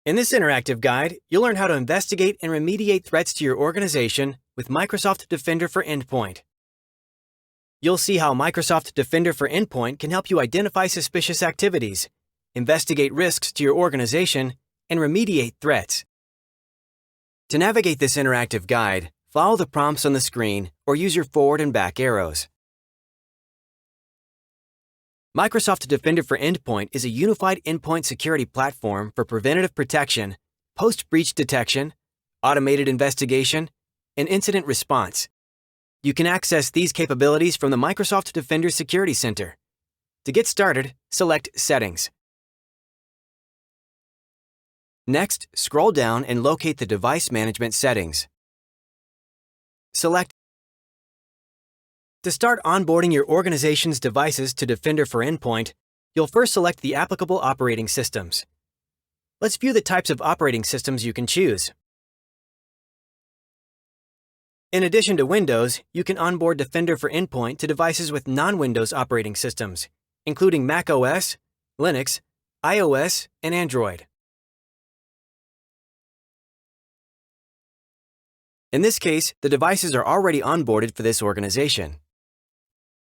In this interactive guide, you'll learn how to investigate and remediate threats to your organization with Microsoft Defender for Endpoint. You'll see how Microsoft Defender for Endpoint can help you identify suspicious activities, investigate risks to your organization, and remediate threats. To navigate this interactive guide, follow the prompts on the screen or use your forward and back arrows. Microsoft Defender for Endpoint is a unified endpoint security platform for preventative protection, post-breach detection, automated investigation, and incident response. You can access these capabilities from the Microsoft Defender Security Center. To get started, select Settings. Next, scroll down and locate the Device Management settings. Select. To start onboarding your organization's devices to Defender for Endpoint, you'll first select the applicable operating systems. Let's view the types of operating systems you can choose. In addition to Windows, you can onboard Defender for Endpoint to devices with non-Windows operating systems, including Mac OS, Linux, iOS, and Android. In this case, the devices are already onboarded for this organization.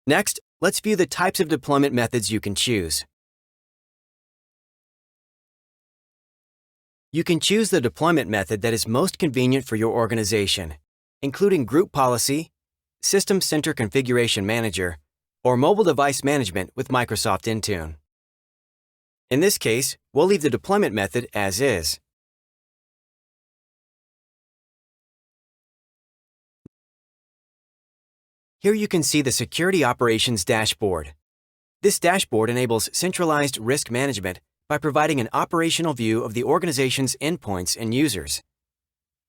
Next, let's view the types of deployment methods you can choose. You can choose the deployment method that is most convenient for your organization, including Group Policy, System Center Configuration Manager, or Mobile Device Management with Microsoft Intune. In this case, we'll leave the deployment method as is. Here you can see the Security Operations Dashboard. This dashboard enables centralized risk management by providing an operational view of the organization's endpoints and users.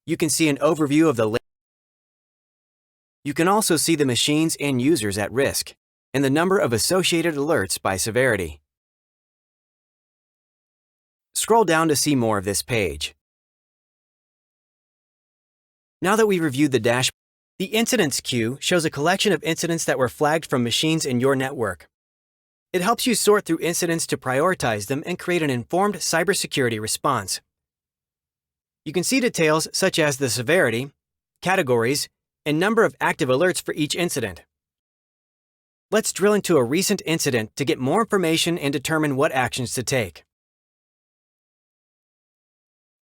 You can see an overview of the You can also see the machines and users at risk, and the number of associated alerts by severity. Scroll down to see more of this page. Now that we've reviewed the dashboard, the Incidents queue shows a collection of incidents that were flagged from machines in your network. It helps you sort through incidents to prioritize them and create an informed cybersecurity response. You can see details such as the severity, categories, and number of active alerts for each incident. Let's drill into a recent incident to get more information and determine what actions to take.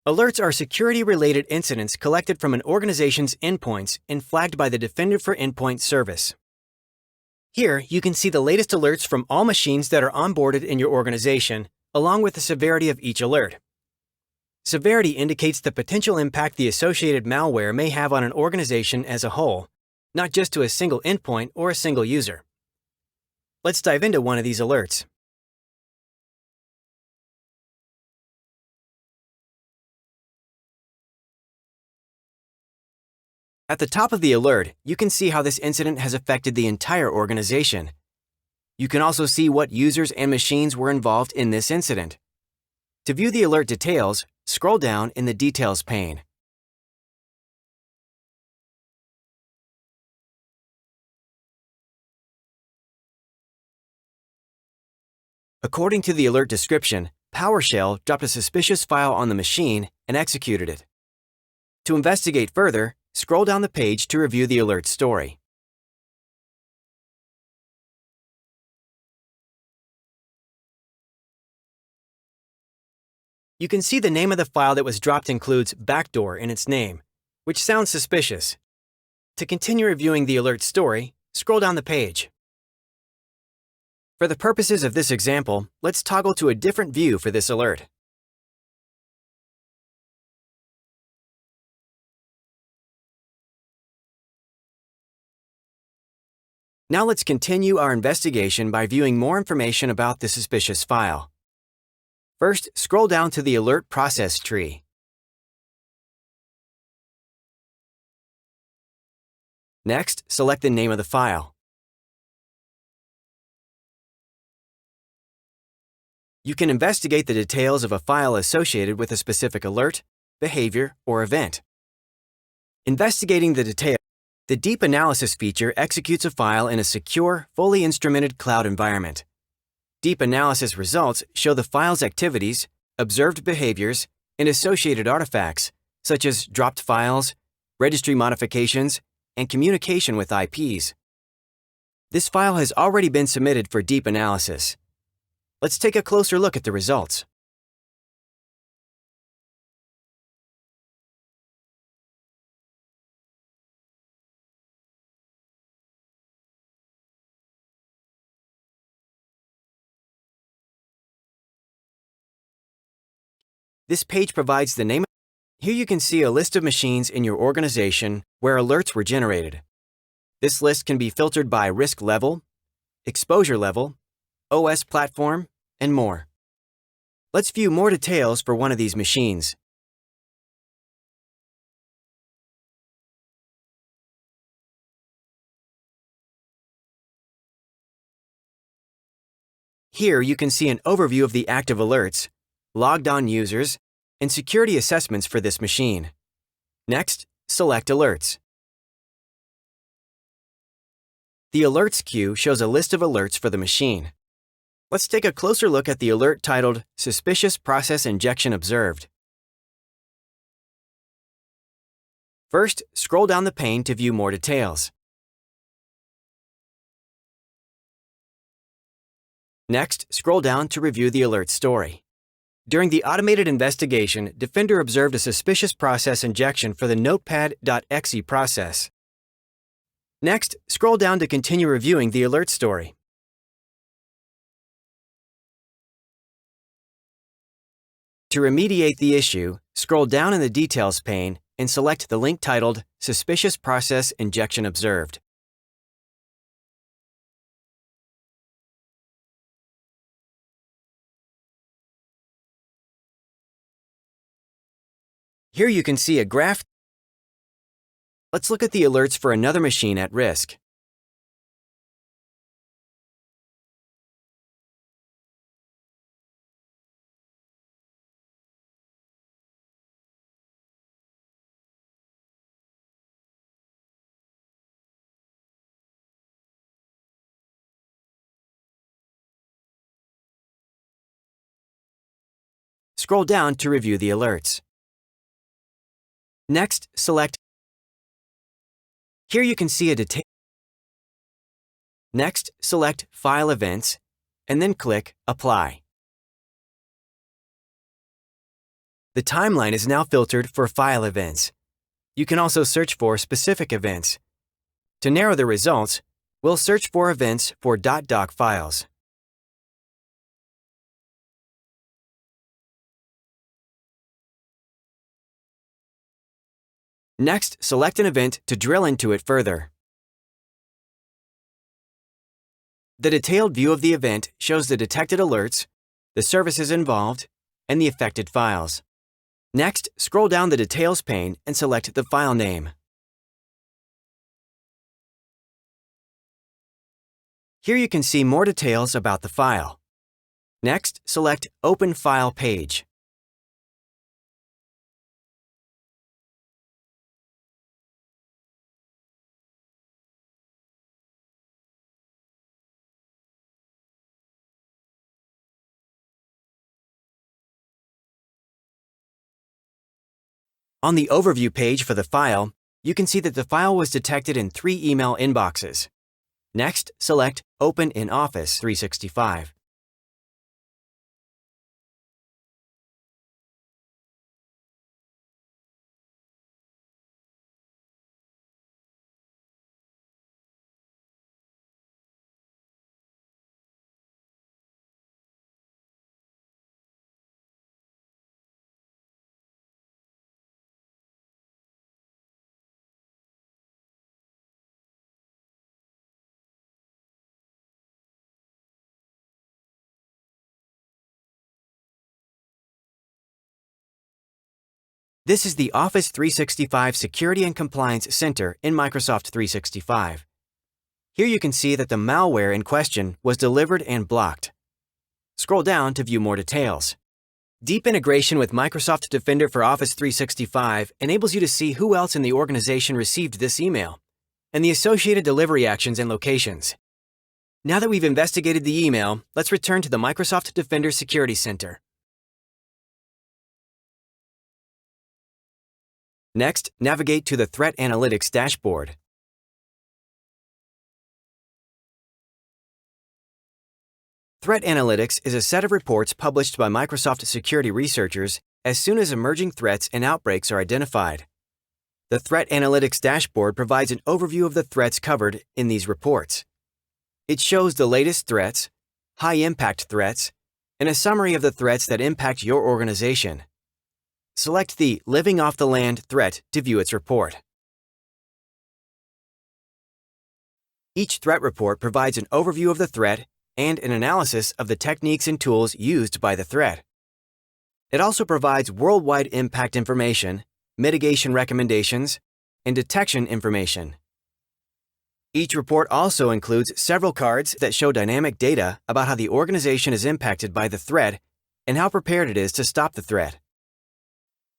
Alerts are security-related incidents collected from an organization's endpoints and flagged by the Defender for Endpoint service. Here, you can see the latest alerts from all machines that are onboarded in your organization, along with the severity of each alert. Severity indicates the potential impact the associated malware may have on an organization as a whole, not just to a single endpoint or a single user. Let's dive into one of these alerts. At the top of the alert, you can see how this incident has affected the entire organization. You can also see what users and machines were involved in this incident. To view the alert details, scroll down in the Details pane. According to the alert description, PowerShell dropped a suspicious file on the machine and executed it. To investigate further, scroll down the page to review the alert story. You can see the name of the file that was dropped includes backdoor in its name, which sounds suspicious. To continue reviewing the alert story, scroll down the page. For the purposes of this example, let's toggle to a different view for this alert. Now let's continue our investigation by viewing more information about the suspicious file. First, scroll down to the Alert Process tree. Next, select the name of the file. You can investigate the details of a file associated with a specific alert, behavior, or event. Investigating the details. The Deep Analysis feature executes a file in a secure, fully instrumented cloud environment. Deep Analysis results show the file's activities, observed behaviors, and associated artifacts, such as dropped files, registry modifications, and communication with IPs. This file has already been submitted for deep analysis. Let's take a closer look at the results. This page provides the name. Here you can see a list of machines in your organization where alerts were generated. This list can be filtered by risk level, exposure level, OS platform, and more. Let's view more details for one of these machines. Here you can see an overview of the active alerts, logged on users, and security assessments for this machine. Next, select Alerts. The Alerts queue shows a list of alerts for the machine. Let's take a closer look at the alert titled Suspicious Process Injection Observed. First, scroll down the pane to view more details. Next, scroll down to review the alert story. During the automated investigation, Defender observed a suspicious process injection for the notepad.exe process. Next, scroll down to continue reviewing the alert story. To remediate the issue, scroll down in the Details pane and select the link titled Suspicious Process Injection Observed. Here you can see a graph. Let's look at the alerts for another machine at risk. Scroll down to review the alerts. Next, select. Here you can see a detail. Next, select File Events, and then click Apply. The timeline is now filtered for file events. You can also search for specific events. To narrow the results, we'll search for events for .doc files. Next, select an event to drill into it further. The detailed view of the event shows the detected alerts, the services involved, and the affected files. Next, scroll down the Details pane and select the file name. Here you can see more details about the file. Next, select Open File Page. On the Overview page for the file, you can see that the file was detected in 3 email inboxes. Next, select Open in Office 365. This is the Office 365 Security and Compliance Center in Microsoft 365. Here you can see that the malware in question was delivered and blocked. Scroll down to view more details. Deep integration with Microsoft Defender for Office 365 enables you to see who else in the organization received this email, and the associated delivery actions and locations. Now that we've investigated the email, let's return to the Microsoft Defender Security Center. Next, navigate to the Threat Analytics dashboard. Threat Analytics is a set of reports published by Microsoft security researchers as soon as emerging threats and outbreaks are identified. The Threat Analytics dashboard provides an overview of the threats covered in these reports. It shows the latest threats, high-impact threats, and a summary of the threats that impact your organization. Select the Living Off the Land threat to view its report. Each threat report provides an overview of the threat and an analysis of the techniques and tools used by the threat. It also provides worldwide impact information, mitigation recommendations, and detection information. Each report also includes several cards that show dynamic data about how the organization is impacted by the threat and how prepared it is to stop the threat.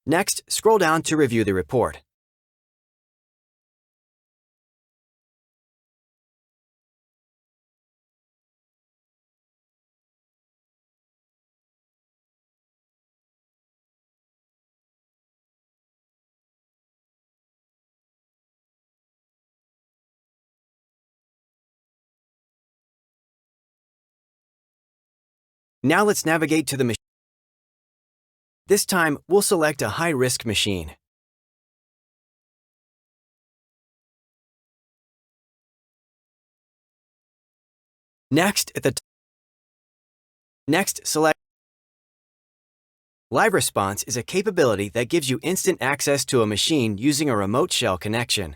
Next, scroll down to review the report. Now let's navigate to the machine. This time, we'll select a high-risk machine. Next, select Live Response is a capability that gives you instant access to a machine using a remote shell connection.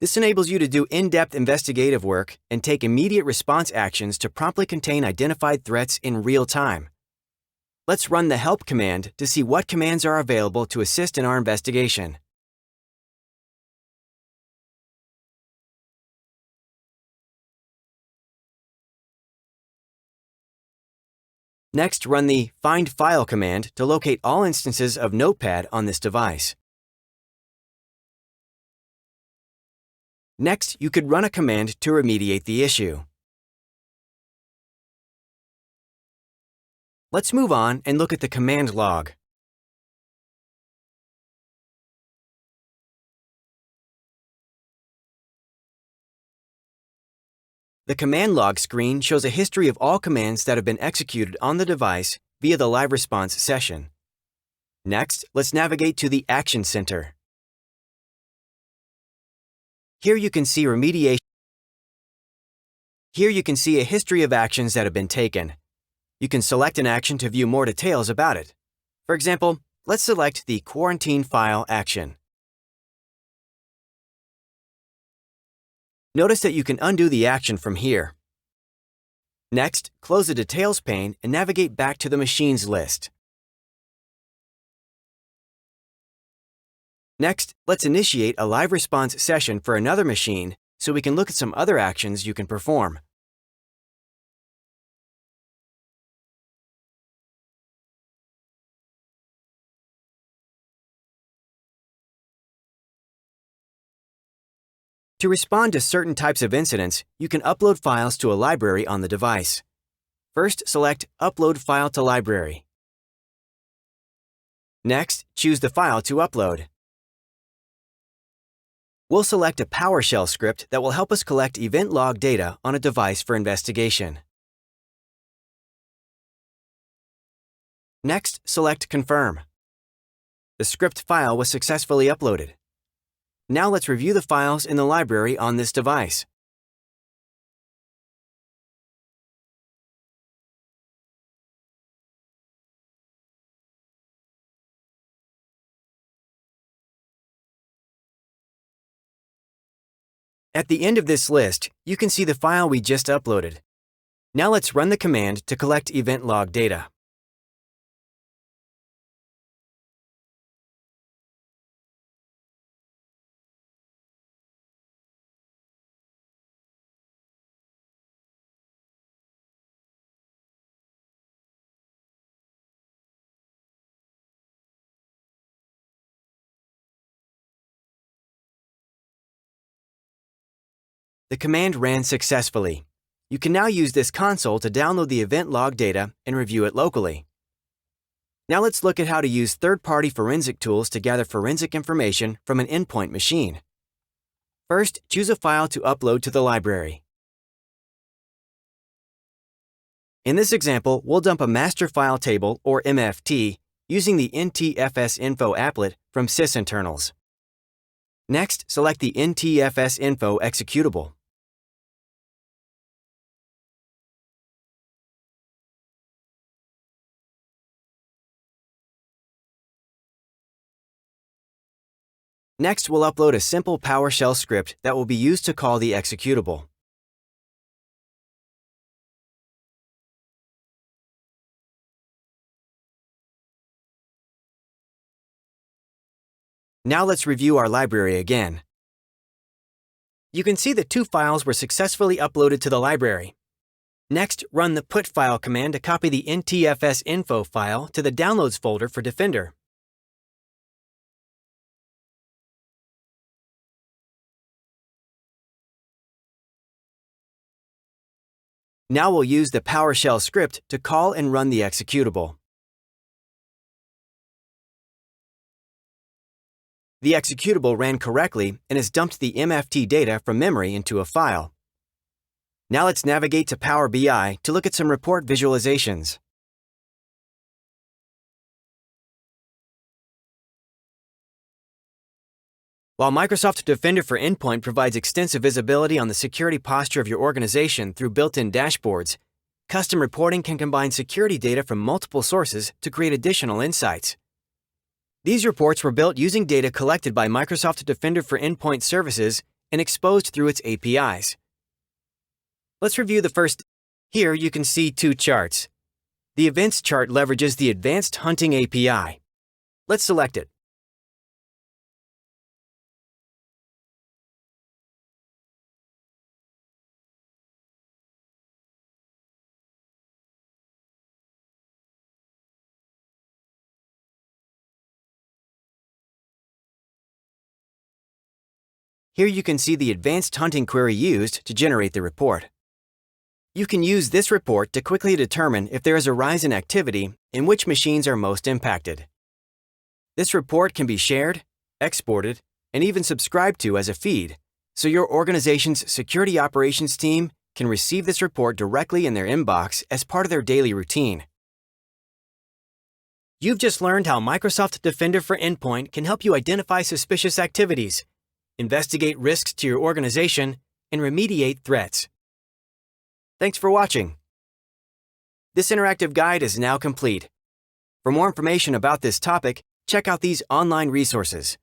This enables you to do in-depth investigative work and take immediate response actions to promptly contain identified threats in real time. Let's run the help command to see what commands are available to assist in our investigation. Next, run the Find File command to locate all instances of Notepad on this device. Next, you could run a command to remediate the issue. Let's move on and look at the command log. The command log screen shows a history of all commands that have been executed on the device via the live response session. Next, let's navigate to the Action Center. Here you can see remediation. Here you can see a history of actions that have been taken. You can select an action to view more details about it. For example, let's select the Quarantine File action. Notice that you can undo the action from here. Next, close the Details pane and navigate back to the Machines list. Next, let's initiate a live response session for another machine so we can look at some other actions you can perform. To respond to certain types of incidents, you can upload files to a library on the device. First, select Upload File to Library. Next, choose the file to upload. We'll select a PowerShell script that will help us collect event log data on a device for investigation. Next, select Confirm. The script file was successfully uploaded. Now let's review the files in the library on this device. At the end of this list, you can see the file we just uploaded. Now let's run the command to collect event log data. The command ran successfully. You can now use this console to download the event log data and review it locally. Now let's look at how to use third-party forensic tools to gather forensic information from an endpoint machine. First, choose a file to upload to the library. In this example, we'll dump a master file table, or MFT, using the ntfsinfo applet from sysinternals. Next, select the ntfsinfo executable. Next, we'll upload a simple PowerShell script that will be used to call the executable. Now let's review our library again. You can see that 2 files were successfully uploaded to the library. Next, run the put file command to copy the ntfsinfo file to the Downloads folder for Defender. Now we'll use the PowerShell script to call and run the executable. The executable ran correctly and has dumped the MFT data from memory into a file. Now let's navigate to Power BI to look at some report visualizations. While Microsoft Defender for Endpoint provides extensive visibility on the security posture of your organization through built-in dashboards, custom reporting can combine security data from multiple sources to create additional insights. These reports were built using data collected by Microsoft Defender for Endpoint services and exposed through its APIs. Let's review the first. Here you can see 2 charts. The Events chart leverages the Advanced Hunting API. Let's select it. Here you can see the advanced hunting query used to generate the report. You can use this report to quickly determine if there is a rise in activity and which machines are most impacted. This report can be shared, exported, and even subscribed to as a feed, so your organization's security operations team can receive this report directly in their inbox as part of their daily routine. You've just learned how Microsoft Defender for Endpoint can help you identify suspicious activities, investigate risks to your organization, and remediate threats. Thanks for watching. This interactive guide is now complete. For more information about this topic, check out these online resources.